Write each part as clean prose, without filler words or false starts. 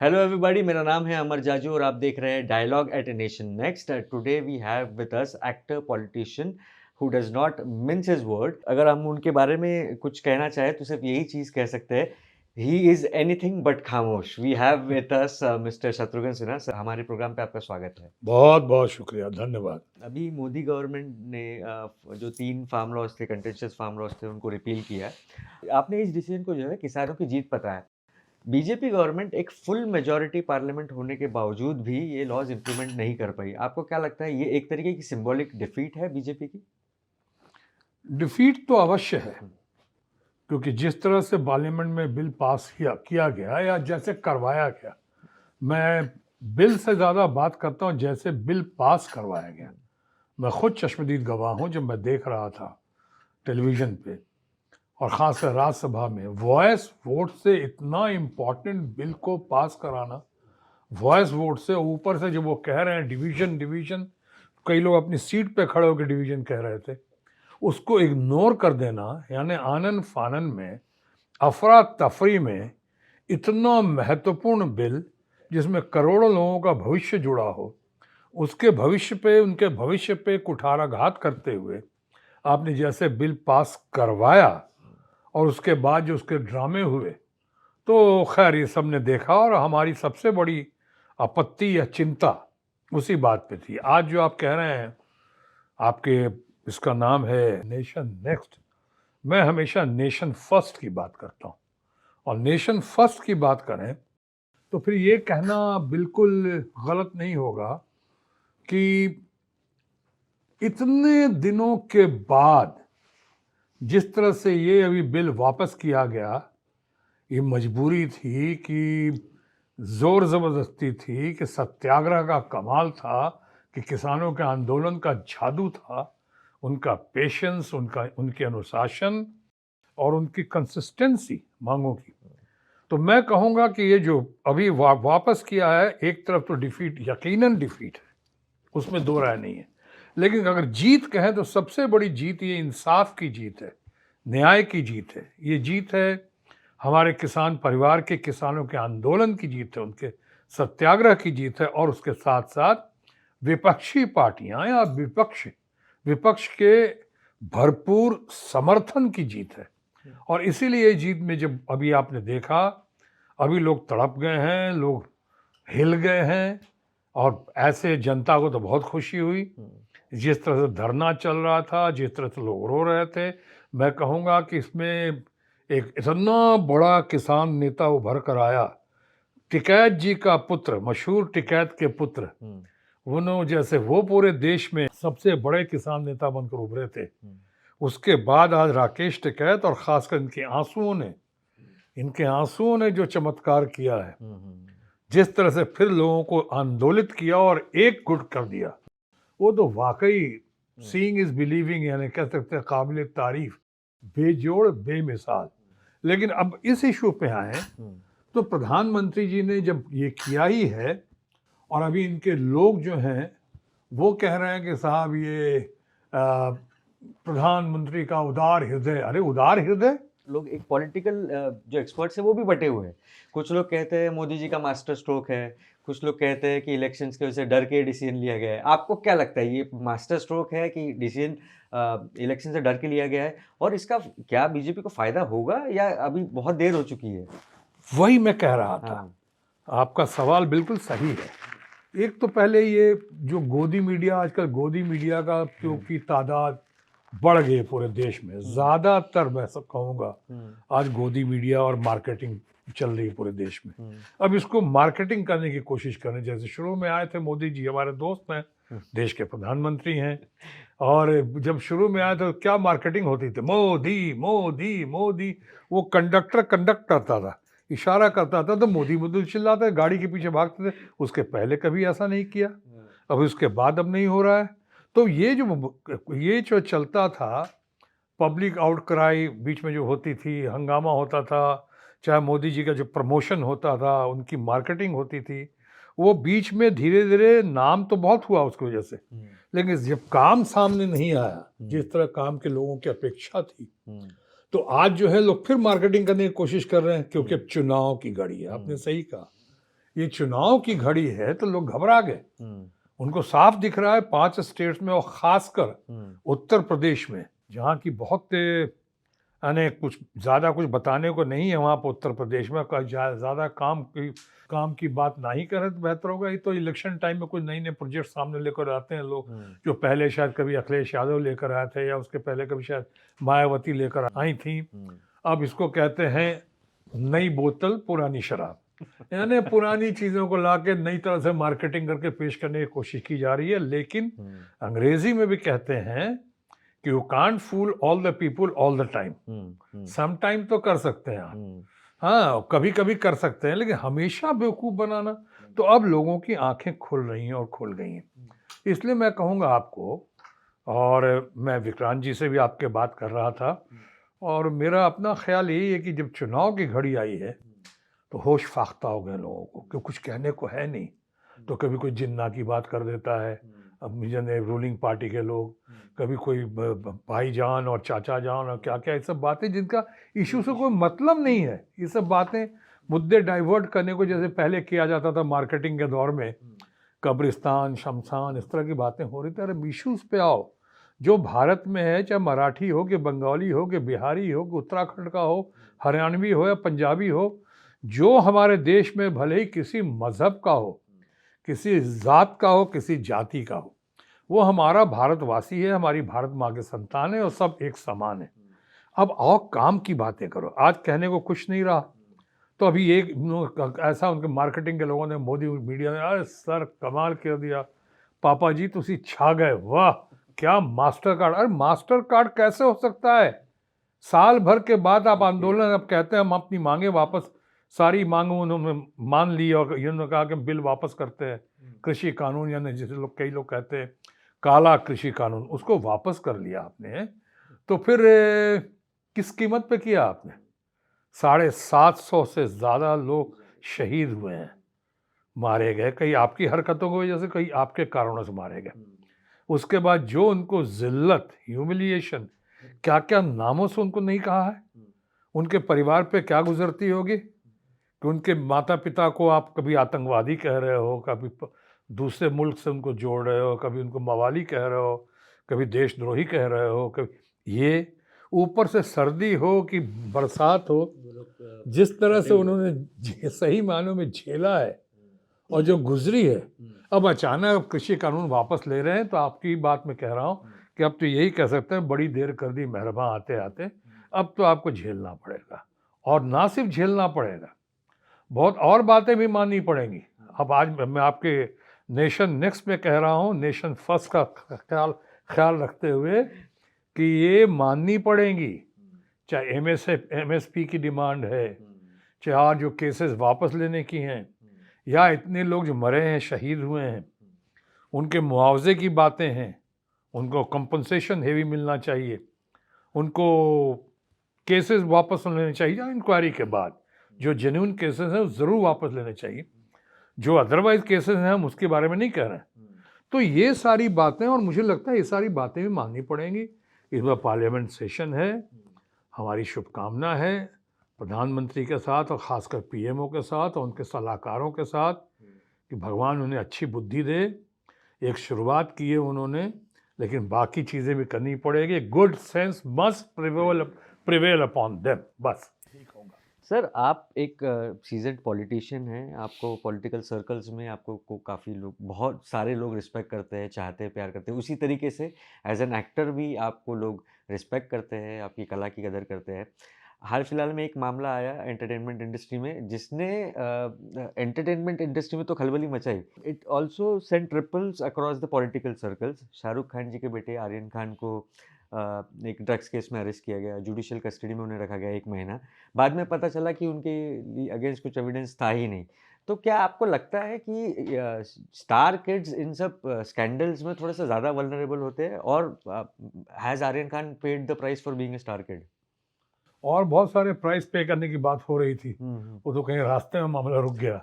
Hello everybody, मेरा नाम है अमर जाजू और आप देख रहे हैं dialogue at a nation next. Today we have with us actor politician who does not mince his word. अगर हम उनके बारे में कुछ कहना चाहें तो सिर्फ यही चीज़ कह सकते हैं, ही इज़ एनीथिंग बट खामोश। We have with us mister Shatrughan Sinha sir. हमारे प्रोग्राम पे आपका स्वागत है। बहुत बहुत शुक्रिया, धन्यवाद। अभी मोदी गवर्नमेंट ने जो 3 फार्म लॉज थे, कंटेंशियस फार्म लॉज थे, उनको रिपील किया है। आपने इस डिसीजन को जो है किसानों की जीत बताया। बीजेपी गवर्नमेंट एक फुल मेजॉरिटी पार्लियामेंट होने के बावजूद भी ये लॉज इंप्लीमेंट नहीं कर पाई। आपको क्या लगता है, ये एक तरीके की सिंबॉलिक डिफीट है बीजेपी की? डिफीट तो अवश्य है, क्योंकि जिस तरह से पार्लियामेंट में बिल पास किया गया या जैसे करवाया गया, मैं बिल से ज़्यादा बात करता हूँ जैसे बिल पास करवाया गया। मैं खुद चश्मदीद गवाह हूँ, जब मैं देख रहा था टेलीविज़न पे और ख़ासकर राज्यसभा में वॉइस वोट से इतना इम्पोर्टेंट बिल को पास कराना, वॉइस वोट से ऊपर से जब वो कह रहे हैं डिवीज़न डिवीज़न, कई लोग अपनी सीट पे खड़े होकर डिवीज़न कह रहे थे, उसको इग्नोर कर देना, यानी आनन फानन में, अफरा तफरी में इतना महत्वपूर्ण बिल जिसमें करोड़ों लोगों का भविष्य जुड़ा हो, उसके भविष्य पे, उनके भविष्य पे कुठाराघात करते हुए आपने जैसे बिल पास करवाया और उसके बाद जो उसके ड्रामे हुए, तो खैर ये सब ने देखा और हमारी सबसे बड़ी आपत्ति या चिंता उसी बात पे थी। आज जो आप कह रहे हैं, आपके इसका नाम है नेशन नेक्स्ट, मैं हमेशा नेशन फर्स्ट की बात करता हूँ। और नेशन फर्स्ट की बात करें तो फिर ये कहना बिल्कुल गलत नहीं होगा कि इतने दिनों के बाद जिस तरह से ये अभी बिल वापस किया गया, ये मजबूरी थी कि जोर ज़बरदस्ती थी कि सत्याग्रह का कमाल था कि किसानों के आंदोलन का जादू था, उनका पेशेंस, उनके अनुशासन और उनकी कंसिस्टेंसी मांगों की। तो मैं कहूँगा कि ये जो अभी वापस किया है, एक तरफ तो डिफीट, यकीनन डिफीट है, उसमें दो राय नहीं है। लेकिन अगर जीत कहें तो सबसे बड़ी जीत ये इंसाफ की जीत है, न्याय की जीत है। ये जीत है हमारे किसान परिवार के किसानों के आंदोलन की जीत है, उनके सत्याग्रह की जीत है, और उसके साथ साथ विपक्षी पार्टियां या विपक्ष के भरपूर समर्थन की जीत है। और इसीलिए ये जीत में जब अभी आपने देखा, अभी लोग तड़प गए हैं, लोग हिल गए हैं, और ऐसे जनता को तो बहुत खुशी हुई। जिस तरह से धरना चल रहा था, जिस तरह से लोग रो रहे थे, मैं कहूँगा कि इसमें एक इतना बड़ा किसान नेता उभर कर आया, टिकैत जी का पुत्र, मशहूर टिकैत के पुत्र, उन्होंने जैसे वो पूरे देश में सबसे बड़े किसान नेता बनकर उभरे थे। उसके बाद आज राकेश टिकैत और खासकर इनके आंसुओं ने जो चमत्कार किया है, जिस तरह से फिर लोगों को आंदोलित किया और एक गुट कर दिया, वो तो वाकई सीइंग इज बिलीविंग, यानी कह सकते हैं काबिल तारीफ, बेजोड़, बेमिसाल। लेकिन अब इस इशू पे आए तो प्रधानमंत्री जी ने जब ये किया ही है, और अभी इनके लोग जो हैं वो कह रहे हैं कि साहब ये प्रधानमंत्री का उदार हृदय। अरे उदार हृदय, लोग एक पॉलिटिकल जो एक्सपर्ट्स हैं वो भी बटे हुए हैं। कुछ लोग कहते हैं मोदी जी का मास्टर स्ट्रोक है, कुछ लोग कहते हैं कि इलेक्शंस की वजह से डर के डिसीजन लिया गया है। आपको क्या लगता है, ये मास्टर स्ट्रोक है कि डिसीजन इलेक्शन से डर के लिया गया है? और इसका क्या बीजेपी को फायदा होगा या अभी बहुत देर हो चुकी है? वही मैं कह रहा था। हाँ। आपका सवाल बिल्कुल सही है। एक तो पहले ये जो गोदी मीडिया, आजकल गोदी मीडिया का की तादाद बढ़ गई पूरे देश में, ज़्यादातर मैं सब कहूँगा आज गोदी मीडिया और मार्केटिंग चल रही है पूरे देश में। अब इसको मार्केटिंग करने की कोशिश करें। जैसे शुरू में आए थे मोदी जी, हमारे दोस्त हैं, देश के प्रधानमंत्री हैं, और जब शुरू में आए तो क्या मार्केटिंग होती थी, मोदी मोदी मोदी। वो कंडक्टर कंडक्ट करता था, इशारा करता था तो मोदी मोदी चिल्लाते, गाड़ी के पीछे भागते थे। उसके पहले कभी ऐसा नहीं किया, अब उसके बाद अब नहीं हो रहा है। तो ये जो चलता था, पब्लिक आउटक्राई बीच में जो होती थी, हंगामा होता था, चाहे मोदी जी का जो प्रमोशन होता था, उनकी मार्केटिंग होती थी, वो बीच में धीरे धीरे नाम तो बहुत हुआ उसकी वजह से, लेकिन जब काम सामने नहीं आया जिस तरह काम के लोगों की अपेक्षा थी, तो आज जो है लोग फिर मार्केटिंग करने की कोशिश कर रहे हैं, क्योंकि अब चुनाव की घड़ी है। आपने सही कहा, ये चुनाव की घड़ी है तो लोग घबरा गए। उनको साफ दिख रहा है 5 स्टेट्स में और खासकर उत्तर प्रदेश में, जहाँ की बहुत यानी कुछ ज़्यादा कुछ बताने को नहीं है वहाँ पर उत्तर प्रदेश में। ज़्यादा काम की बात ना ही करें तो बेहतर होगा। ये तो इलेक्शन टाइम में कुछ नए नए प्रोजेक्ट सामने लेकर आते हैं लोग, जो पहले शायद कभी अखिलेश यादव लेकर आए थे या उसके पहले कभी शायद मायावती लेकर आई थी। अब इसको कहते हैं नई बोतल पुरानी शराब, यानी पुरानी चीज़ों को लाके नई तरह से मार्केटिंग करके पेश करने की कोशिश की जा रही है। लेकिन अंग्रेजी में भी कहते हैं कि you can't fool all the people all the time. Some time तो कर सकते हैं आप, हाँ कभी कभी कर सकते हैं, लेकिन हमेशा बेवकूफ़ बनाना। तो अब लोगों की आंखें खुल रही हैं और खुल गई हैं। इसलिए मैं कहूँगा आपको, और मैं विक्रांत जी से भी आपके बात कर रहा था, और मेरा अपना ख्याल यही है कि जब चुनाव की घड़ी आई है तो होश फाख्ता हो गए लोगों को कि कुछ कहने को है नहीं। तो कभी कोई जिन्ना की बात कर देता है, अब मुझे रूलिंग पार्टी के लोग, कभी कोई भाईजान और चाचा जान और क्या क्या, ये सब बातें जिनका इशू से कोई मतलब नहीं है। ये सब बातें मुद्दे डाइवर्ट करने को जैसे पहले किया जाता था मार्केटिंग के दौर में, कब्रिस्तान शमशान इस तरह की बातें हो रही थी। अरे इशूज़ पे आओ जो भारत में है, चाहे मराठी हो कि बंगाली हो कि बिहारी हो कि उत्तराखंड का हो, हरियाणवी हो या पंजाबी हो, जो हमारे देश में भले ही किसी मज़हब का हो, किसी ज़ात का हो, किसी जाति का हो, वो हमारा भारतवासी है, हमारी भारत माँ के संतान है और सब एक समान है। अब आओ काम की बातें करो। आज कहने को कुछ नहीं रहा, तो अभी एक ऐसा उनके मार्केटिंग के लोगों ने मोदी मीडिया में, अरे सर कमाल कर दिया पापा जी, तुसी छा गए, वाह क्या मास्टर कार्ड। अरे मास्टर कार्ड कैसे हो सकता है? साल भर के बाद आप आंदोलन, अब कहते हैं हम अपनी मांगे वापस, सारी मांगों उन्होंने मान ली और इन्होंने कहा कि बिल वापस करते हैं, कृषि कानून यानी जिसे लोग कई लोग कहते हैं काला कृषि कानून, उसको वापस कर लिया आपने। तो फिर किस कीमत पे किया आपने? 750 से ज़्यादा लोग शहीद हुए हैं, मारे गए, कई आपकी हरकतों की वजह से, कई आपके कारणों से मारे गए। उसके बाद जो उनको जिल्लत, ह्यूमिलिएशन, क्या क्या नामों से उनको नहीं कहा है, उनके परिवार पे क्या गुजरती होगी कि उनके माता पिता को आप कभी आतंकवादी कह रहे हो, कभी दूसरे मुल्क से उनको जोड़ रहे हो, कभी उनको मवाली कह रहे हो, कभी देशद्रोही कह रहे हो, कभी ये, ऊपर से सर्दी हो कि बरसात हो, जिस तरह से उन्होंने सही मानों में झेला है और जो गुजरी है, अब अचानक कृषि कानून वापस ले रहे हैं। तो आपकी बात मैं कह रहा हूँ कि अब तो यही कह सकते हैं, बड़ी देर कर दी मेहरबान आते आते। अब तो आपको झेलना पड़ेगा, और ना सिर्फ झेलना पड़ेगा, बहुत और बातें भी माननी पड़ेंगी। अब आज मैं आपके नेशन नेक्स्ट में कह रहा हूँ, नेशन फर्स्ट का ख्याल रखते हुए कि ये माननी पड़ेंगी, चाहे MSP की डिमांड है, चाहे आज जो केसेस वापस लेने की हैं, या इतने लोग जो मरे हैं, शहीद हुए हैं, उनके मुआवजे की बातें हैं, उनको कंपनसेशन हेवी मिलना चाहिए, उनको केसेस वापस लेने चाहिए इंक्वायरी के बाद, जो जेन्युइन केसेस हैं ज़रूर वापस लेने चाहिए, जो अदरवाइज केसेस हैं हम उसके बारे में नहीं कह रहे हैं। तो ये सारी बातें, और मुझे लगता है ये सारी बातें भी माननी पड़ेंगी। इस बार पार्लियामेंट सेशन है, हमारी शुभकामना है प्रधानमंत्री के साथ और ख़ासकर PMO के साथ और उनके सलाहकारों के साथ कि भगवान उन्हें अच्छी बुद्धि दे। एक शुरुआत की है उन्होंने, लेकिन बाकी चीज़ें भी करनी पड़ेगी। Good sense must prevail upon them, बस ठीक होगा। सर आप एक सीजन्ड पॉलिटिशियन हैं, आपको पॉलिटिकल सर्कल्स में आपको काफ़ी लोग, बहुत सारे लोग रिस्पेक्ट करते हैं, चाहते हैं, प्यार करते हैं। उसी तरीके से एज एन एक्टर भी आपको लोग रिस्पेक्ट करते हैं, आपकी कला की कदर करते हैं। हाल फिलहाल में एक मामला आया एंटरटेनमेंट इंडस्ट्री में, जिसने एंटरटेनमेंट इंडस्ट्री में तो खलबली मचाई। It also sent ripples across the political circles. Shahrukh Khan ji के बेटे आर्यन खान को एक ड्रग्स केस में अरेस्ट किया गया, जुडिशियल कस्टडी में उन्हें रखा गया 1 महीना। बाद में पता चला कि उनके अगेंस्ट कुछ एविडेंस था ही नहीं। तो क्या आपको लगता है कि स्टार किड्स इन सब स्कैंडल्स में थोड़ा सा ज़्यादा वल्नरेबल होते हैं, और has Aryan Khan paid the price for being a star kid? और बहुत सारे प्राइस पे करने की बात हो रही थी, वो तो कहीं रास्ते में मामला रुक गया।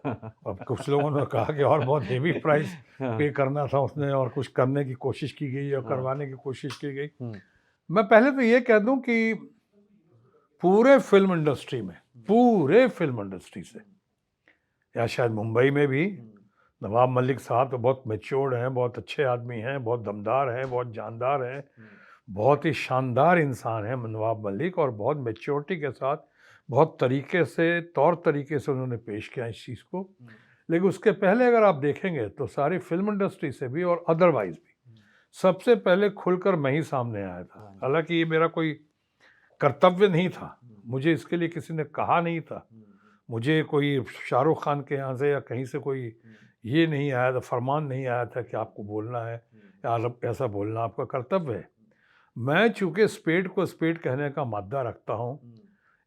अब कुछ लोगों ने कहा कि और बहुत हेवी प्राइस पे करना था उसने, और कुछ करने की कोशिश की गई और करवाने की कोशिश की गई। मैं पहले तो ये कह दूं कि पूरे फिल्म इंडस्ट्री से या शायद मुंबई में भी नवाब मलिक साहब तो बहुत मैच्योर्ड हैं, बहुत अच्छे आदमी हैं, बहुत दमदार हैं, बहुत जानदार हैं, बहुत ही शानदार इंसान हैं नवाब मलिक, और बहुत मैच्योरिटी के साथ बहुत तरीके से तौर तरीके से उन्होंने पेश किया इस चीज़ को। लेकिन उसके पहले अगर आप देखेंगे तो सारी फिल्म इंडस्ट्री से भी और अदरवाइज भी सबसे पहले खुलकर मैं ही सामने आया था। हालांकि ये मेरा कोई कर्तव्य नहीं था, मुझे इसके लिए किसी ने कहा नहीं था, मुझे कोई शाहरुख खान के यहाँ से या कहीं से कोई ये नहीं आया था, फरमान नहीं आया था कि आपको बोलना है या ऐसा बोलना आपका कर्तव्य है। मैं चूँकि स्पेड को स्पेड कहने का मादा रखता हूँ,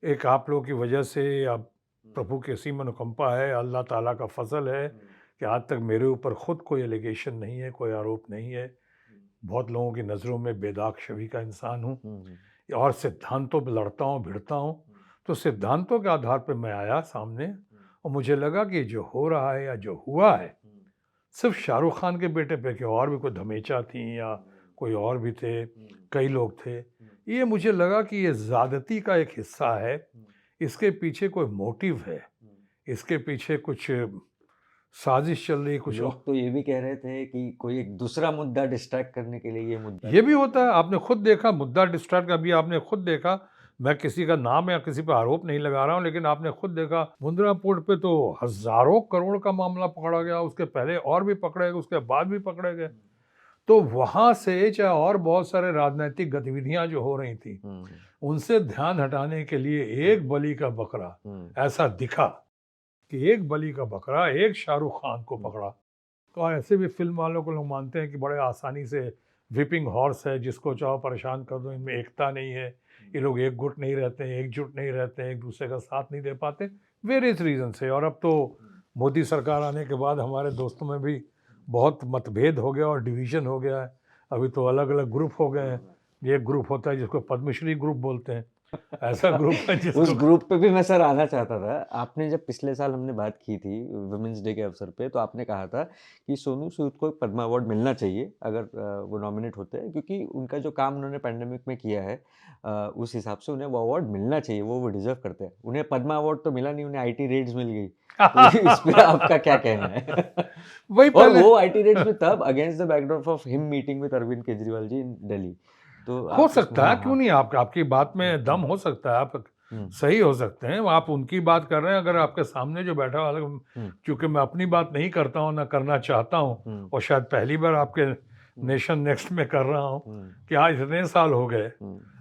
एक आप लोगों की वजह से, अब प्रभु की असीम अनुकंपा है, अल्लाह ताला का फजल है कि आज तक मेरे ऊपर ख़ुद कोई एलिगेशन नहीं है, कोई आरोप नहीं है। बहुत लोगों की नज़रों में बेदाग छवि का इंसान हूँ और सिद्धांतों पे लड़ता हूँ, भिड़ता हूँ। तो सिद्धांतों के आधार पे मैं आया सामने और मुझे लगा कि जो हो रहा है या जो हुआ है सिर्फ शाहरुख खान के बेटे पे, कि और भी कोई धमेचा थी या कोई और भी थे, कई लोग थे, ये मुझे लगा कि ये ज़्यादती का एक हिस्सा है, इसके पीछे कोई मोटिव है, इसके पीछे कुछ साजिश चल रही, कुछ लोग तो ये भी कह रहे थे कि कोई एक दूसरा मुद्दा डिस्ट्रैक्ट करने के लिए ये मुद्दा ये भी होता है। आपने खुद देखा मुद्दा डिस्ट्रैक्ट का भी, आपने खुद देखा, मैं किसी का नाम या किसी पर आरोप नहीं लगा रहा हूँ, लेकिन आपने खुद देखा मुंद्रा पोर्ट पे तो हजारों करोड़ का मामला पकड़ा गया, उसके पहले और भी पकड़े गए, उसके बाद भी पकड़े गए। तो वहां से चाहे और बहुत सारे राजनीतिक गतिविधियां जो हो रही थी, उनसे ध्यान हटाने के लिए एक बलि का बकरा ऐसा दिखा कि एक बलि का बकरा एक शाहरुख खान को पकड़ा। तो ऐसे भी फिल्म वालों को लोग मानते हैं कि बड़े आसानी से विपिंग हॉर्स है, जिसको चाहो परेशान कर दो, इनमें एकता नहीं है, ये लोग एकजुट नहीं रहते हैं, एकजुट नहीं रहते हैं, एक दूसरे का साथ नहीं दे पाते, वेरियस रीजन से। और अब तो मोदी सरकार आने के बाद हमारे दोस्तों में भी बहुत मतभेद हो गया और डिवीज़न हो गया है। अभी तो अलग अलग ग्रुप हो गए हैं। ये ग्रुप होता है जिसको पद्मश्री ग्रुप बोलते हैं, ऐसा ग्रुप है उस जिसको ग्रुप पे भी मैं सर आना चाहता था। आपने जब पिछले साल हमने बात की थी वुमेन्स डे के अवसर पे, तो आपने कहा था कि सोनू सूद को एक पद्मा अवार्ड मिलना चाहिए अगर वो नॉमिनेट होते हैं, क्योंकि उनका जो काम उन्होंने पैंडेमिक में किया है उस हिसाब से उन्हें वो अवार्ड मिलना चाहिए, वो डिजर्व करते हैं। उन्हें पद्मा अवार्ड तो मिला नहीं, उन्हें आईटी रेड्स मिल गई। तो इस पे आपका क्या कहना है? वही और पहले वो आईटी रेड्स में तब against the backdrop of him meeting with Arvind Kejriwal ji in Delhi. तो हो आप सकता है, हाँ, क्यों हाँ। नहीं, आपकी बात में दम हो सकता है, आप हम्म, सही हो सकते हैं, आप उनकी बात कर रहे हैं। अगर आपके सामने जो बैठा वाला, क्योंकि मैं अपनी बात नहीं करता हूँ, ना करना चाहता हूँ, और शायद पहली बार आपके नेशन नेक्स्ट में कर रहा हूँ कि आज इतने साल हो गए,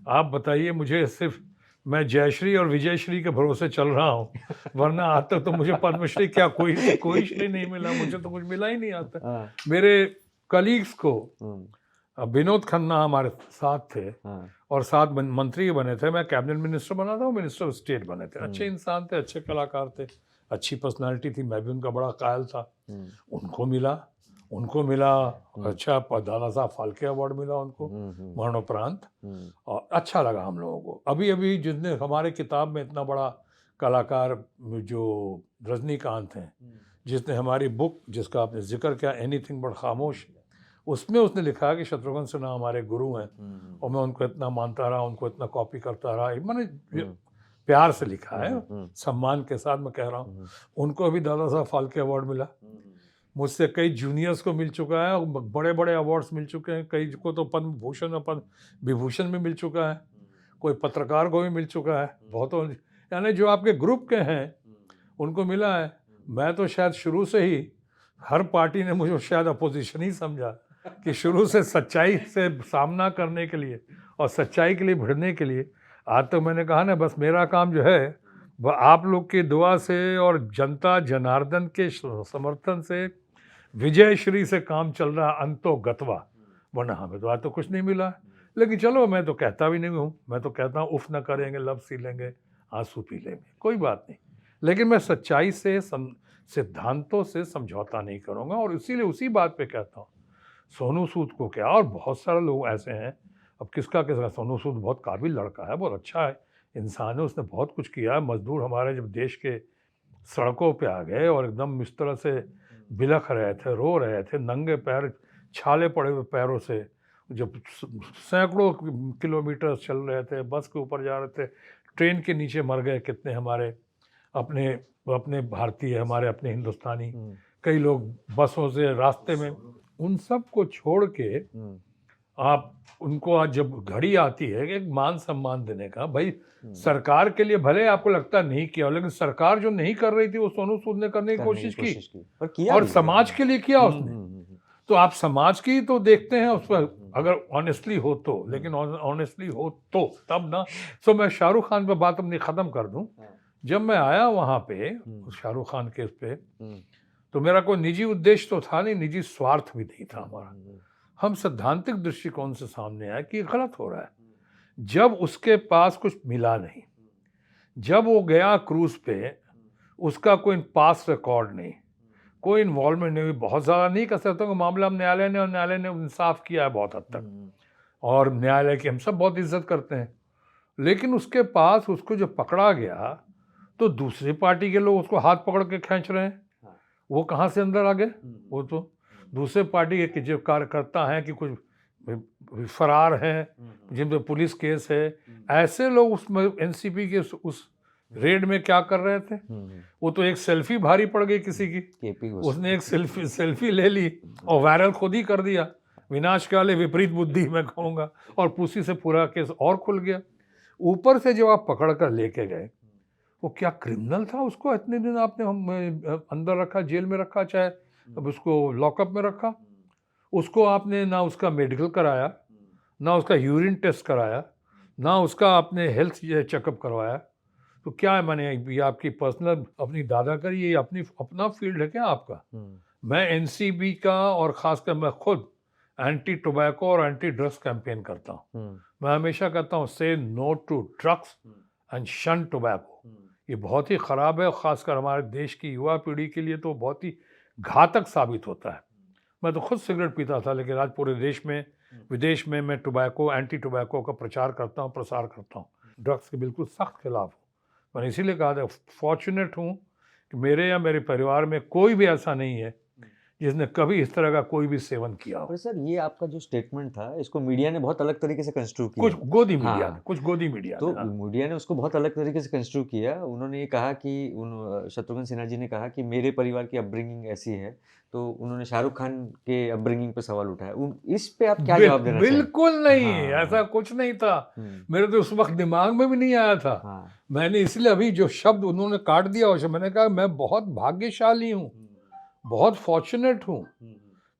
आप बताइए मुझे, सिर्फ मैं जयश्री और विजयश्री के भरोसे चल रहा हूँ, वरना आज तक तो मुझे पद्मश्री क्या कोई श्री नहीं मिला, मुझे तो कुछ मिला ही नहीं आज तक। मेरे कलीग्स को, विनोद खन्ना हमारे साथ थे और साथ मंत्री बने थे, मैं कैबिनेट मिनिस्टर बना था, वो मिनिस्टर ऑफ स्टेट बने थे। अच्छे इंसान थे, अच्छे कलाकार थे, अच्छी पर्सनालिटी थी, मैं भी उनका बड़ा कायल था। उनको मिला अच्छा दादा साहब फाल्के अवार्ड मिला उनको मरणोपरांत, और अच्छा लगा हम लोगों को। अभी अभी जिसने हमारे किताब में इतना बड़ा कलाकार जो रजनीकांत हैं, जिसने हमारी बुक जिसका आपने जिक्र किया एनीथिंग बट खामोश, उसमें उसने लिखा कि शत्रुघ्न सिन्हा हमारे गुरु हैं, और मैं उनको इतना मानता रहा, उनको इतना कॉपी करता रहा। मैंने प्यार से लिखा है, सम्मान के साथ मैं कह रहा हूँ। उनको अभी दादा साहब फाल्के अवार्ड मिला, मुझसे कई जूनियर्स को मिल चुका है, बड़े बड़े अवार्ड्स मिल चुके हैं, कई को तो पद्म भूषण और पद्म विभूषण भी मिल चुका है, कोई पत्रकार को भी मिल चुका है, बहुत। यानी जो आपके ग्रुप के हैं उनको मिला है। मैं तो शायद शुरू से ही, हर पार्टी ने मुझे शायद अपोजिशन ही समझा कि शुरू से सच्चाई से सामना करने के लिए और सच्चाई के लिए भिड़ने के लिए। आज तो मैंने कहा ना, बस मेरा काम जो है वह आप लोग की दुआ से और जनता जनार्दन के समर्थन से विजय श्री से काम चल रहा, अंतो गतवा, वरना हमें तो आज तो कुछ नहीं मिला। लेकिन चलो, मैं तो कहता भी नहीं हूँ, मैं तो कहता हूँ उफ न करेंगे, लब सी लेंगे, आंसू पी लेंगे, कोई बात नहीं। लेकिन मैं सच्चाई से, सिद्धांतों से समझौता नहीं करूँगा, और इसीलिए उसी बात पे कहता हूँ सोनू सूद को क्या, और बहुत सारे लोग ऐसे हैं, अब किसका, सोनू सूद बहुत काबिल लड़का है, बहुत अच्छा है इंसान है, उसने बहुत कुछ किया है। मजदूर हमारे जब देश के सड़कों पे आ गए और एकदम इस तरह से बिलख रहे थे, रो रहे थे, नंगे पैर, छाले पड़े हुए पैरों से, जब सैकड़ों किलोमीटर चल रहे थे, बस के ऊपर जा रहे थे, ट्रेन के नीचे मर गए कितने हमारे अपने वो अपने भारतीय, हमारे अपने हिंदुस्तानी, हम्म, कई लोग बसों से, रास्ते में, उन सब को छोड़ के हम्म, आप उनको आज जब घड़ी आती है कि एक मान सम्मान देने का, भाई हम्म, सरकार के लिए भले आपको लगता नहीं किया हो, लेकिन सरकार जो नहीं कर रही थी वो सोनू सूद ने करने की करने की कोशिश की, कोशिश की और किया और भी है। समाज के लिए किया उसने। तो आप समाज की तो देखते हैं उस पर, अगर ऑनेस्टली हो तो, लेकिन ऑनेस्टली हो तो तब ना। सो मैं शाहरुख खान पे बात अपनी खत्म कर दूं। जब मैं आया वहां पे शाहरुख खान के उस पे, तो मेरा कोई निजी उद्देश्य तो था नहीं, निजी स्वार्थ भी नहीं था हमारा। हम सैद्धांतिक दृष्टिकोण से सामने आए कि ये गलत हो रहा है। जब उसके पास कुछ मिला नहीं, जब वो गया क्रूज पे, उसका कोई पास रिकॉर्ड नहीं, कोई इन्वॉल्वमेंट नहीं हुई, बहुत ज़्यादा नहीं कह सकता हूँ कि मामला हम न्यायालय ने इंसाफ किया है बहुत हद तक, और न्यायालय की हम सब बहुत इज्जत करते हैं। लेकिन उसके पास उसको जो पकड़ा गया, तो दूसरी पार्टी के लोग उसको हाथ पकड़ के खींच रहे हैं, वो कहाँ से अंदर आ गए? वो तो दूसरे पार्टी के जो कार्यकर्ता हैं कि कुछ फरार हैं, जिन पे पुलिस केस है, ऐसे लोग उसमें एनसीपी के उस रेड में क्या कर रहे थे? वो तो एक सेल्फी भारी पड़ गई किसी की, उसने एक सेल्फी ले ली और वायरल खुद ही कर दिया, विनाशकाले विपरीत बुद्धि मैं कहूँगा, और उसी से पूरा केस और खुल गया। ऊपर से जब आप पकड़ कर लेके गए, वो क्या क्रिमिनल था? उसको इतने दिन आपने अंदर रखा, जेल में रखा, चाहे अब उसको लॉकअप में रखा, उसको आपने ना उसका मेडिकल कराया, ना उसका यूरिन टेस्ट कराया, ना उसका आपने हेल्थ चेकअप करवाया। तो क्या है, मैंने ये आपकी पर्सनल अपनी दादागिरी, ये अपना फील्ड है क्या आपका? मैं एनसीबी का, और खासकर मैं खुद एंटी टोबैको और एंटी ड्रग्स कैंपेन करता हूँ। मैं हमेशा कहता हूँ से नो टू ड्रग्स एंड शन टोबैको। ये बहुत ही ख़राब है, और ख़ासकर हमारे देश की युवा पीढ़ी के लिए तो बहुत ही घातक साबित होता है। मैं तो खुद सिगरेट पीता था, लेकिन आज पूरे देश में, विदेश में मैं टोबैको, एंटी टोबैको का प्रचार करता हूँ, प्रसार करता हूँ। ड्रग्स के बिल्कुल सख्त खिलाफ हूँ। मैंने इसीलिए कहा था, फॉर्चुनेट हूँ कि मेरे या मेरे परिवार में कोई भी ऐसा नहीं है जिसने कभी इस तरह का कोई भी सेवन किया हो। पर सर, ये आपका जो स्टेटमेंट था, इसको मीडिया ने बहुत अलग तरीके से कंस्ट्रू किया। कुछ गोदी मीडिया ने, कुछ गोदी मीडिया तो ने, हाँ। मीडिया ने उसको बहुत अलग तरीके से कंस्ट्रू किया। उन्होंने ये कहा कि शत्रुघ्न सिन्हा जी ने कहा कि मेरे परिवार की अपब्रिंगिंग ऐसी है, तो उन्होंने शाहरुख खान के अपब्रिंगिंग पे सवाल उठाया। इस पे आप क्या जवाब देना चाहेंगे? बिल्कुल नहीं, हाँ। ऐसा कुछ नहीं था। मेरे तो उस वक्त दिमाग में भी नहीं आया था। मैंने इसलिए अभी जो शब्द उन्होंने काट दिया, उसे मैंने कहा मैं बहुत भाग्यशाली हूँ, बहुत फॉर्चुनेट हूँ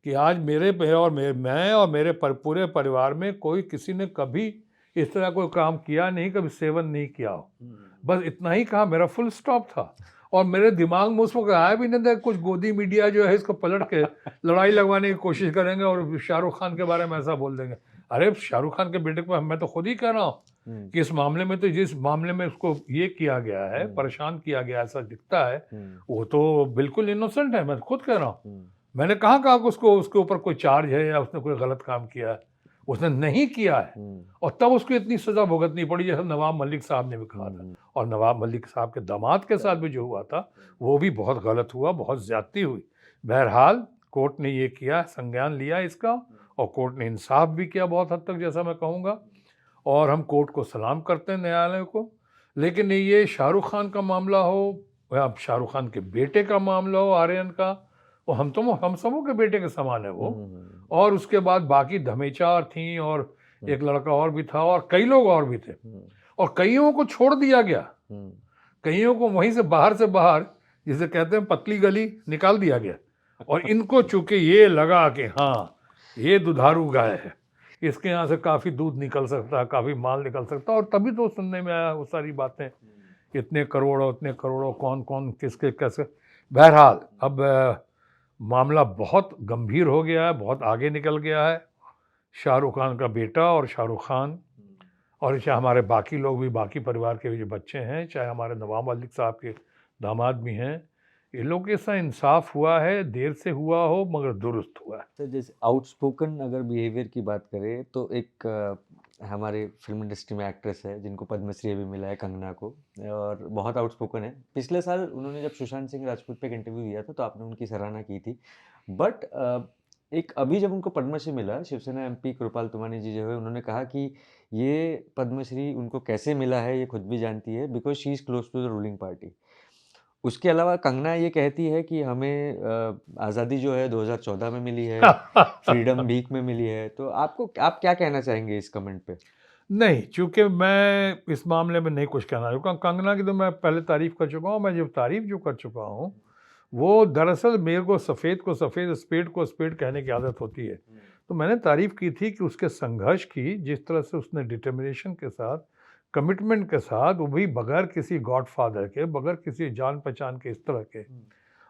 कि आज मेरे और मैं और मेरे पूरे परिवार में कोई किसी ने कभी इस तरह कोई काम किया नहीं, कभी सेवन नहीं किया हो। बस इतना ही कहा, मेरा फुल स्टॉप था। और मेरे दिमाग में उस वक्त आया भी नहीं था कुछ गोदी मीडिया जो है इसको पलट के लड़ाई लगवाने की कोशिश करेंगे और शाहरुख खान के बारे में ऐसा बोल देंगे। अरे शाहरुख खान के बेटे को मैं तो खुद ही कह रहा हूँ कि इस मामले में, तो जिस मामले में उसको ये किया गया है, परेशान किया गया, ऐसा दिखता है, वो तो बिल्कुल इनोसेंट है। मैं खुद कह रहा हूँ। मैंने कहाँ कहा कि उसको उसके ऊपर कोई चार्ज है या उसने कोई गलत काम किया है? उसने नहीं किया है, और तब उसको इतनी सजा भुगतनी पड़ी, जैसे नवाब मलिक साहब ने भी कहा था। और नवाब मलिक साहब के दामाद के साथ भी जो हुआ था, वो भी बहुत गलत हुआ, बहुत ज्यादती हुई। बहरहाल कोर्ट ने ये किया, संज्ञान लिया इसका, और कोर्ट ने इंसाफ भी किया बहुत हद तक, जैसा मैं कहूँगा। और हम कोर्ट को सलाम करते हैं, न्यायालय को। लेकिन ये शाहरुख खान का मामला हो या शाहरुख खान के बेटे का मामला हो, आर्यन का, वो हम सबों के बेटे के समान है वो। और उसके बाद बाकी धमेचार थी, और एक लड़का और भी था, और कई लोग और भी थे, और कईयों को छोड़ दिया गया, कईयों को वहीं से बाहर, जिसे कहते हैं पतली गली, निकाल दिया गया। और इनको चूंकि ये लगा कि हाँ ये दुधारू गाय है, इसके यहाँ से काफ़ी दूध निकल सकता है, काफ़ी माल निकल सकता है, और तभी तो सुनने में आया वो सारी बातें, इतने करोड़ों, कौन कौन किसके कैसे। बहरहाल अब मामला बहुत गंभीर हो गया है, बहुत आगे निकल गया है। शाहरुख खान का बेटा और शाहरुख खान, और चाहे हमारे बाकी लोग भी, बाकी परिवार के भी जो बच्चे हैं, चाहे हमारे नवाब मलिक साहब के दामाद भी हैं, ये लोग के साथ इंसाफ हुआ है, देर से हुआ हो मगर दुरुस्त हुआ है। तो जैसे आउटस्पोकन अगर बिहेवियर की बात करें, तो एक हमारे फिल्म इंडस्ट्री में एक्ट्रेस है जिनको पद्मश्री भी मिला है, कंगना को, और बहुत आउटस्पोकन है। पिछले साल उन्होंने जब सुशांत सिंह राजपूत पे एक इंटरव्यू दिया था, तो आपने उनकी सराहना की थी। बट एक अभी जब उनको पद्मश्री मिला, शिवसेना एमपी कृपाल तुमानी जी जो है, उन्होंने कहा कि ये पद्मश्री उनको कैसे मिला है ये खुद भी जानती है, because she is close to the ruling party. उसके अलावा कंगना ये कहती है कि हमें आज़ादी जो है 2014 में मिली है, फ्रीडम भीख में मिली है। तो आप क्या कहना चाहेंगे इस कमेंट पे? नहीं, चूँकि मैं इस मामले में नहीं कुछ कहना चाहूँगा। कंगना की तो मैं पहले तारीफ़ कर चुका हूँ। मैं जो तारीफ़ जो कर चुका हूँ, वो दरअसल मेरे को सफ़ेद, स्पेड को स्पेड कहने की आदत होती है। तो मैंने तारीफ़ की थी कि उसके संघर्ष की, जिस तरह से उसने डिटर्मिनेशन के साथ, कमिटमेंट के साथ, वो भी बगैर किसी गॉडफ़ादर के, बगैर किसी जान-पहचान के इस तरह के,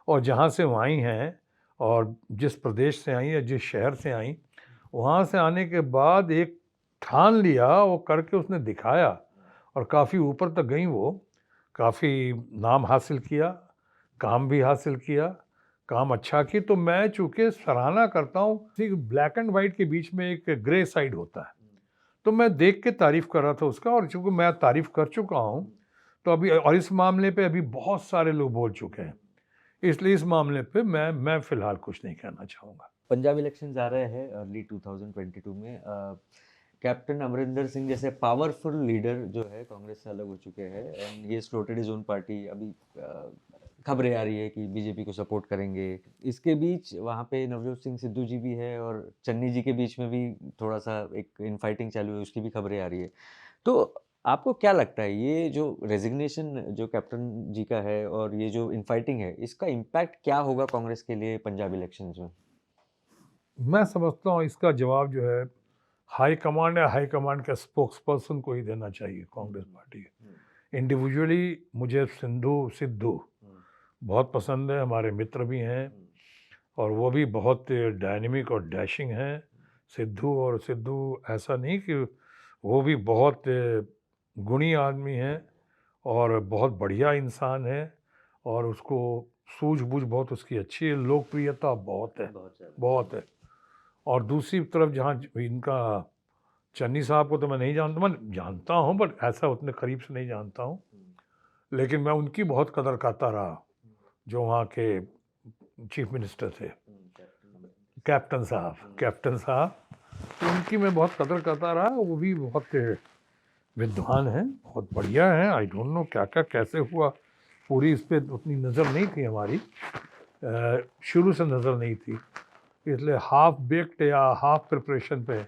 और जहाँ से वो आई हैं और जिस प्रदेश से आई या जिस शहर से आई, वहाँ से आने के बाद एक ठान लिया, वो करके उसने दिखाया और काफ़ी ऊपर तक गई वो, काफ़ी नाम हासिल किया, काम भी हासिल किया, काम अच्छा की। तो मैं चूँकि सराहना करता हूँ, कि ब्लैक एंड व्हाइट के बीच में एक ग्रे साइड होता है। तो मैं देख के तारीफ़ कर रहा था उसका, और चूँकि मैं तारीफ़ कर चुका हूँ, तो अभी और इस मामले पे अभी बहुत सारे लोग बोल चुके हैं। इसलिए इस मामले पे मैं फ़िलहाल कुछ नहीं कहना चाहूँगा। पंजाब इलेक्शंस आ रहे हैं अर्ली 2022 में। कैप्टन अमरिंदर सिंह जैसे पावरफुल लीडर जो है कांग्रेस से अलग हो चुके हैं and he has floated his own party. अभी खबरें आ रही है कि बीजेपी को सपोर्ट करेंगे। इसके बीच वहाँ पे नवजोत सिंह सिद्धू जी भी है और चन्नी जी के बीच में भी थोड़ा सा एक इनफाइटिंग चालू है, उसकी भी खबरें आ रही है। तो आपको क्या लगता है ये जो रेजिग्नेशन जो कैप्टन जी का है और ये जो इनफाइटिंग है, इसका इम्पैक्ट क्या होगा कांग्रेस के लिए पंजाब इलेक्शंस में? मैं समझता हूँ इसका जवाब जो है हाई कमांड या हाई कमांड के स्पोक्स पर्सन को ही देना चाहिए कांग्रेस पार्टी के। इंडिविजुअली मुझे सिद्धू बहुत पसंद है, हमारे मित्र भी हैं और वो भी बहुत डायनेमिक और डैशिंग हैं सिद्धू ऐसा नहीं कि वो भी बहुत गुणी आदमी हैं और बहुत बढ़िया इंसान है, और उसको सूझबूझ बहुत उसकी अच्छी है, लोकप्रियता बहुत है, बहुत है। और दूसरी तरफ जहाँ इनका चन्नी साहब को तो मैं नहीं जानता, मैं जानता हूँ बट ऐसा उतने करीब से नहीं जानता हूँ, लेकिन मैं उनकी बहुत कदर करता रहा, जो वहाँ के चीफ मिनिस्टर थे, कैप्टन साहब, तो उनकी मैं बहुत कदर करता रहा। वो भी बहुत विद्वान हैं, बहुत बढ़िया हैं। आई डोंट नो क्या क्या कैसे हुआ, पूरी इस पर उतनी नज़र नहीं थी हमारी, शुरू से नज़र नहीं थी, इसलिए हाफ बेक्ड या हाफ प्रिपरेशन पे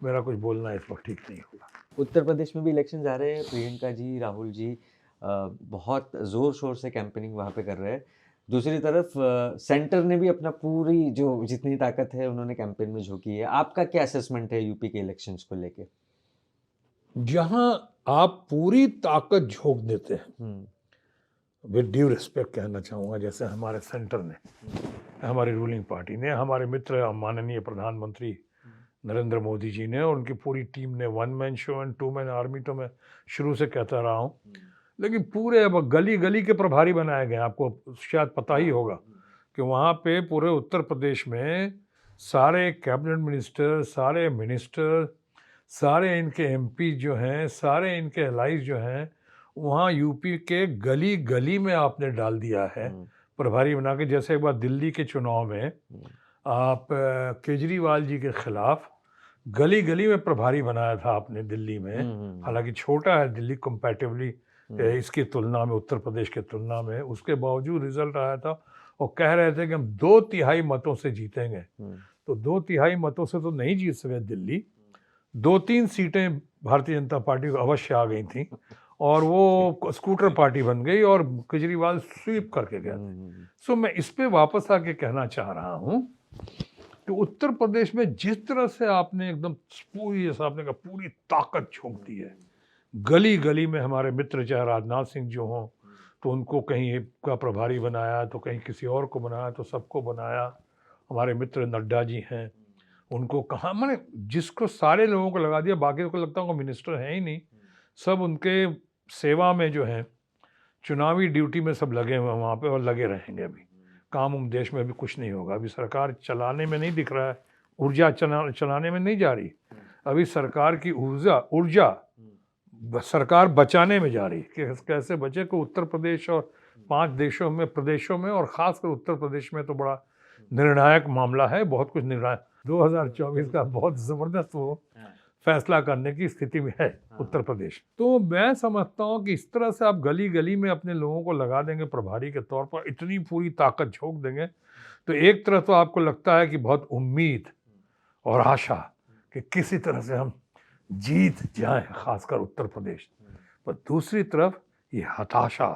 मेरा कुछ बोलना इस वक्त ठीक नहीं होगा। उत्तर प्रदेश में भी इलेक्शन आ रहे हैं। प्रियंका जी, राहुल जी बहुत ज़ोर शोर से कैंपेनिंग वहाँ पे कर रहे हैं। दूसरी तरफ सेंटर ने भी अपना पूरी जो जितनी ताकत है उन्होंने कैंपेन में झोंकी है। आपका क्या असेसमेंट है यूपी के इलेक्शंस को लेके? जहां आप पूरी ताकत झोंक देते हैं, विद ड्यू रिस्पेक्ट कहना चाहूँगा, जैसे हमारे सेंटर ने, हमारी रूलिंग पार्टी ने, हमारे मित्र माननीय प्रधानमंत्री नरेंद्र मोदी जी ने और उनकी पूरी टीम ने, one man show and two man army तो मैं शुरू से कहता रहा हूँ, लेकिन पूरे अब गली गली के प्रभारी बनाए गए। आपको शायद पता ही होगा कि वहाँ पे पूरे उत्तर प्रदेश में सारे कैबिनेट मिनिस्टर, सारे मिनिस्टर, सारे इनके एमपी जो हैं, सारे इनके एलाइज जो हैं, वहाँ यूपी के गली गली में आपने डाल दिया है प्रभारी बना के। जैसे एक बार दिल्ली के चुनाव में आप केजरीवाल जी के खिलाफ गली गली में प्रभारी बनाया था आपने दिल्ली में, हालांकि छोटा है दिल्ली कंपैरेटिवली इसकी तुलना में, उत्तर प्रदेश के तुलना में, उसके बावजूद रिजल्ट आया था और कह रहे थे कि हम 2/3 मतों से जीतेंगे। तो 2/3 मतों से तो नहीं जीत सके दिल्ली, 2-3 सीटें भारतीय जनता पार्टी को अवश्य आ गई थी और वो स्कूटर पार्टी बन गई और केजरीवाल स्वीप करके गया थे। सो मैं इस पे वापस आके कहना चाह रहा हूँ कि उत्तर प्रदेश में जिस तरह से आपने एकदम पूरी, जैसा आपने कहा, पूरी ताकत झोंक दी है, गली गली में हमारे मित्र चाहे राजनाथ सिंह जो हों तो उनको कहीं का प्रभारी बनाया, तो कहीं किसी और को बनाया, तो सबको बनाया। हमारे मित्र नड्डा जी हैं, उनको कहाँ, मैंने जिसको सारे लोगों को लगा दिया, बाकी को लगता है मिनिस्टर है ही नहीं, सब उनके सेवा में जो है, चुनावी ड्यूटी में सब लगे हुए वहाँ पे और लगे रहेंगे। अभी काम देश में अभी कुछ नहीं होगा, अभी सरकार चलाने में नहीं दिख रहा है, ऊर्जा चलाने में नहीं जा रही, अभी सरकार की ऊर्जा सरकार बचाने में जा रही कि कैसे बचे। को उत्तर प्रदेश और 5 प्रदेशों में और ख़ासकर उत्तर प्रदेश में तो बड़ा निर्णायक मामला है, बहुत कुछ निर्णायक। 2024 का बहुत ज़बरदस्त वो फैसला करने की स्थिति में है उत्तर प्रदेश। तो मैं समझता हूँ कि इस तरह से आप गली गली में अपने लोगों को लगा देंगे प्रभारी के तौर पर, इतनी पूरी ताकत झोंक देंगे, तो एक तरफ तो आपको लगता है कि बहुत उम्मीद और आशा कि किसी तरह से हम जीत जाएं, खासकर उत्तर प्रदेश, पर दूसरी तरफ ये हताशा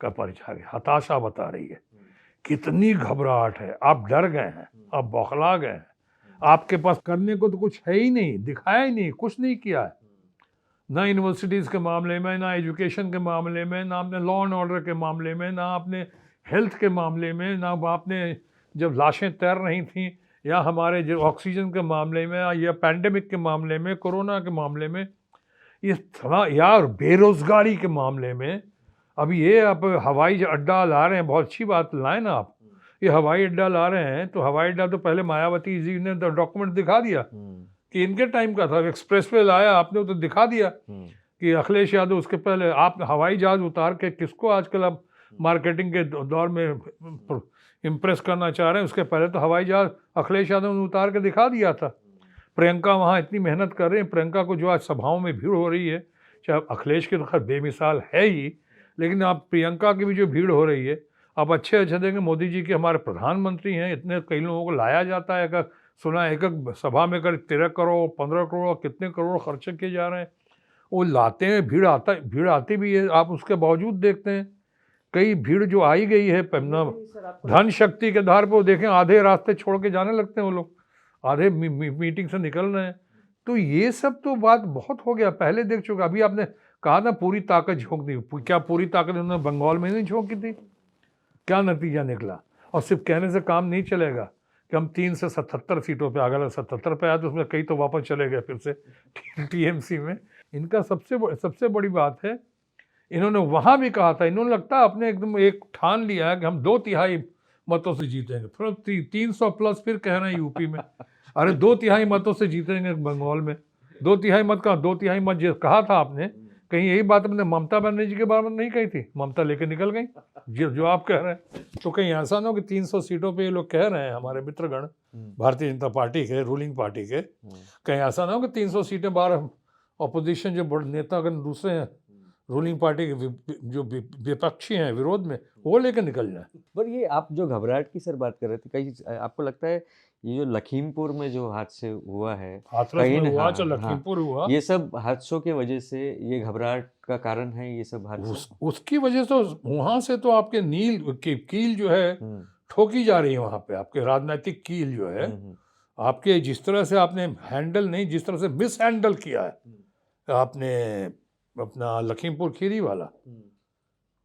का परिचय है। हताशा बता रही है कितनी घबराहट है, आप डर गए हैं, आप बौखला गए हैं, आपके पास करने को तो कुछ है ही नहीं, दिखाया ही नहीं, कुछ नहीं किया है, ना यूनिवर्सिटीज़ के मामले में, ना एजुकेशन के मामले में, ना आपने लॉ एंड ऑर्डर के मामले में, ना आपने हेल्थ के मामले में, ना आपने जब लाशें तैर रही थीं, या हमारे जो ऑक्सीजन के मामले में, या पैंडेमिक के मामले में, कोरोना के मामले में, ये या बेरोजगारी के मामले में। अभी ये आप हवाई अड्डा ला रहे हैं, बहुत अच्छी बात लाएं ना आप, ये हवाई अड्डा ला रहे हैं, तो हवाई अड्डा तो पहले मायावती जी ने डॉक्यूमेंट दिखा दिया कि इनके टाइम का था, एक्सप्रेसवे लाया आपने तो दिखा दिया कि अखिलेश यादव, उसके पहले आप हवाई जहाज उतार के किसको आजकल आप मार्केटिंग के दौर में इम्प्रेस करना चाह रहे हैं, उसके पहले तो हवाई जहाज अखिलेश यादव ने उतार के दिखा दिया था। प्रियंका वहाँ इतनी मेहनत कर रहे हैं, प्रियंका को जो आज सभाओं में भीड़ हो रही है, चाहे अखिलेश की तो खैर बेमिसाल है ही, लेकिन आप प्रियंका की भी जो भीड़ हो रही है, आप अच्छे देंगे। मोदी जी के हमारे प्रधानमंत्री हैं, इतने कई लोगों को लाया जाता है, अगर सुना एक एक सभा में कर 13 करोड़ 15 करोड़ कितने करोड़ खर्चे किए जा रहे हैं, वो लाते हैं, भीड़ आती भी है, आप उसके बावजूद देखते हैं कई भीड़ जो आई गई है धन शक्ति के आधार पर, देखें आधे रास्ते छोड़ के जाने लगते हैं वो लोग, आधे मीटिंग से निकल रहे हैं। तो ये सब तो बात बहुत हो गया, पहले देख चुका। अभी आपने कहा ना पूरी ताकत झोंक दी, क्या पूरी ताकत उन्होंने बंगाल में नहीं झोंकी थी? क्या नतीजा निकला? और सिर्फ कहने से काम नहीं चलेगा कि हम 3 से 77 सीटों पे, अगर 77 पे आया तो उसमें कई तो वापस चले गए फिर से टीएमसी में। इनका सबसे बड़ी बात है, इन्होंने वहाँ भी कहा था, इन्होंने लगता है अपने एकदम एक ठान लिया है कि हम 2/3 मतों से जीतेंगे, फिर 300 प्लस फिर कह रहे हैं यूपी में, अरे 2/3 मतों से जीतेंगे बंगाल में। 2/3 मत कहा, 2/3 मत जो कहा था आपने, कहीं यही बात अपने ममता बनर्जी के बारे में नहीं कही थी? ममता लेके निकल गई जो आप कह रहे हैं। तो कहीं ऐसा ना हो कि 300 सीटों पे ये लोग कह रहे हैं, हमारे मित्रगण भारतीय जनता पार्टी के, रूलिंग पार्टी के, कहीं ऐसा ना हो कि 300 सीटें बाहर अपोजिशन जो बड़े नेतागण दूसरे हैं रूलिंग पार्टी के जो विपक्षी हैं विरोध में, वो लेकर निकल जाए। पर ये आप जो घबराहट की सर बात कर रहे थे, कहीं आपको लगता है ये जो लखीमपुर में जो हादसे हुआ है, हाथरस में हुआ, चाहे लखीमपुर हुआ, ये सब हादसों के वजह से ये घबराहट का कारण है ये सब हादसे? उसकी वजह से वहां से तो आपके नील की कील जो है ठोकी जा रही है, वहां पे आपके राजनीतिक कील जो है, आपके जिस तरह से आपने हैंडल नहीं, जिस तरह से मिस हैंडल किया है आपने अपना लखीमपुर खीरी वाला,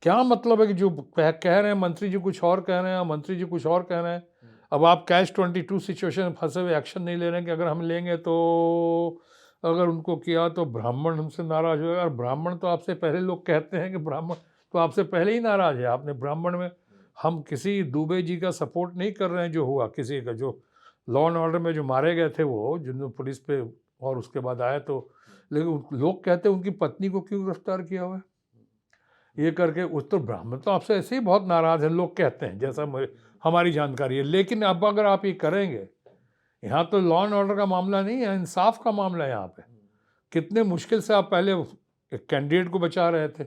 क्या मतलब है कि जो कह रहे हैं मंत्री जी कुछ और कह रहे हैं, मंत्री जी कुछ और कह रहे हैं। अब आप कैच 22 सिचुएशन में फंसे हुए एक्शन नहीं ले रहे हैं कि अगर हम लेंगे तो, अगर उनको किया तो ब्राह्मण हमसे नाराज होगा। और ब्राह्मण तो आपसे पहले, लोग कहते हैं कि ब्राह्मण तो आपसे पहले ही नाराज है। आपने ब्राह्मण में, हम किसी दुबे जी का सपोर्ट नहीं कर रहे हैं, जो हुआ किसी का, जो लॉ एंड ऑर्डर में जो मारे गए थे वो, जिन्होंने पुलिस पे और उसके बाद आए, तो लेकिन लोग कहते हैं उनकी पत्नी को क्यों गिरफ्तार किया हुआ है ये करके। उस तो ब्राह्मण तो आपसे ऐसे ही बहुत नाराज हैं, लोग कहते हैं, जैसा हमारी जानकारी है। लेकिन अब अगर आप ये करेंगे, यहाँ तो लॉ एंड ऑर्डर का मामला नहीं है, इंसाफ का मामला है यहाँ पे। कितने मुश्किल से आप पहले एक कैंडिडेट को बचा रहे थे,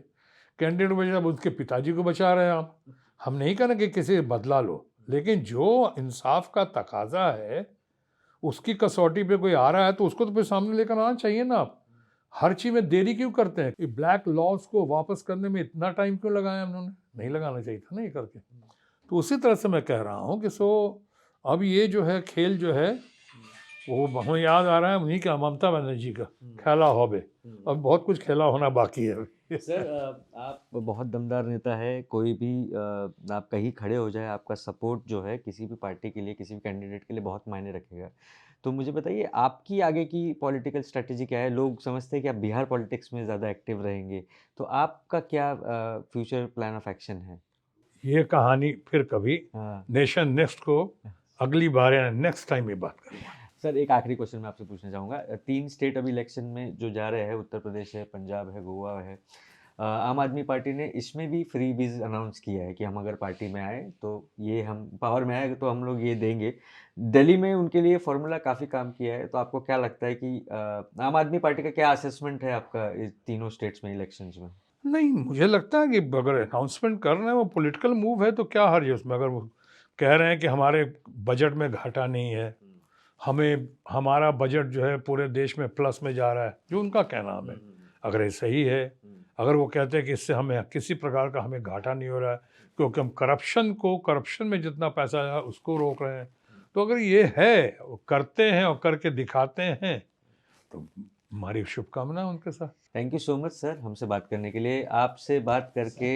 कैंडिडेट को बचा, उसके पिताजी को बचा रहे हैं आप। हम नहीं करें कि किसी बदला लो, लेकिन जो इंसाफ का तकाजा है उसकी कसौटी पे कोई आ रहा है तो उसको तो फिर सामने लेकर आना चाहिए ना। आप हर चीज़ में देरी क्यों करते हैं? ब्लैक लॉज को वापस करने में इतना टाइम क्यों लगाया उन्होंने? नहीं लगाना चाहिए था ना ये करके। तो उसी तरह से मैं कह रहा हूँ कि अब ये जो है खेल जो है वो हमें याद आ रहा है उन्हीं का, ममता बनर्जी का खेला होबे। अब बहुत कुछ खेला होना बाकी है। सर आप बहुत दमदार नेता है, कोई भी आप कहीं खड़े हो जाए, आपका सपोर्ट जो है किसी भी पार्टी के लिए, किसी भी कैंडिडेट के लिए बहुत मायने रखेगा। तो मुझे बताइए आपकी आगे की पॉलिटिकल स्ट्रेटजी क्या है? लोग समझते हैं कि आप बिहार पॉलिटिक्स में ज़्यादा एक्टिव रहेंगे, तो आपका क्या फ्यूचर प्लान ऑफ एक्शन है? ये कहानी फिर कभी नेशन नेक्स्ट को अगली बार या नेक्स्ट टाइम में बात करेंगे। सर एक आखिरी क्वेश्चन मैं आपसे पूछना चाहूँगा। 3 स्टेट अभी इलेक्शन में जो जा रहे हैं, उत्तर प्रदेश है, पंजाब है, गोवा है, आम आदमी पार्टी ने इसमें भी फ्री बीज अनाउंस किया है कि हम अगर पार्टी में आए तो ये हम पावर में आए तो हम लोग ये देंगे। दिल्ली में उनके लिए फॉर्मूला काफ़ी काम किया है, तो आपको क्या लगता है कि आम आदमी पार्टी का क्या असेसमेंट है आपका इस तीनों स्टेट्स में इलेक्शंस में? नहीं, मुझे लगता है कि अगर अनाउंसमेंट कर रहे हैं वो पॉलिटिकल मूव है तो क्या हर्ज है उसमें। अगर वो कह रहे हैं कि हमारे बजट में घाटा नहीं है, हमें हमारा बजट जो है पूरे देश में प्लस में जा रहा है, जो उनका कहना है, अगर ये सही है, अगर वो कहते हैं कि इससे हमें किसी प्रकार का हमें घाटा नहीं हो रहा है क्योंकि हम करप्शन में जितना पैसा है उसको रोक रहे हैं, तो अगर ये है, वो करते हैं और करके दिखाते हैं, तो हमारी शुभकामना है उनके साथ। Thank you so much sir हमसे बात करने के लिए। आपसे बात करके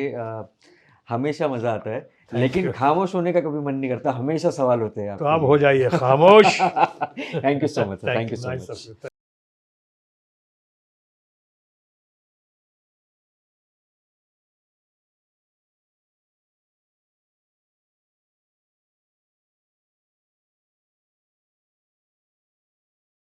हमेशा मज़ा आता है, लेकिन you. खामोश होने का कभी मन नहीं करता, हमेशा सवाल होते हैं तो आपके आप लिए। हो जाइए खामोश। Thank you so much sir, thank you so nice much. Of you.